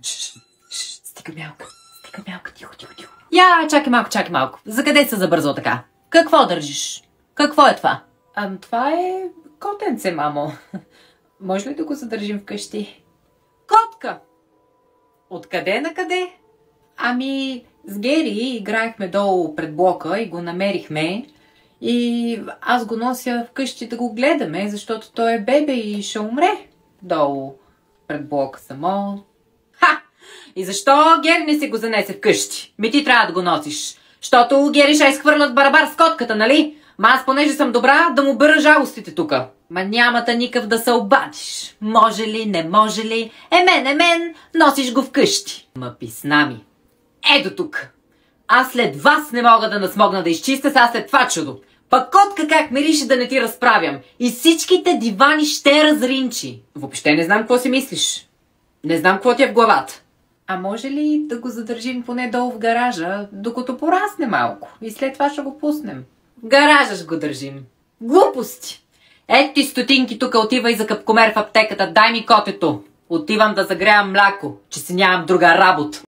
Стига мялка, тихо. Я, чакай малко. За къде се забързал така? Какво държиш? Какво е това? Това е котенце, мамо. Може ли да го задържим вкъщи? Котка! Откъде на къде? С Гери играехме долу пред блока и го намерихме. И аз го нося вкъщи да го гледаме, защото той е бебе и ще умре долу пред блока само. И защо Гери не си го занесе вкъщи? Ти трябва да го носиш. Защото Гери ще изхвърлят барабар с котката, нали? Аз, понеже съм добра, да му бъра жалостите тука. Нямата никакъв да се обадиш. Може ли, не може ли? Мен, носиш го вкъщи. Писна ми. Ето тук. Аз след вас не мога да насмогна да изчистя, сега след това чудо. Пък котка как мирише да не ти разправям. И всичките дивани ще разринчи. Въобще не знам какво си мислиш. Не знам какво ти е в главата. Може ли да го задържим поне долу в гаража, докато порасне малко и след това ще го пуснем? В гаража ще го държим. Глупости! Ето ти стотинки тук, отивай за капкомер в аптеката, дай ми котето. Отивам да загреям мляко, че си нямам друга работа.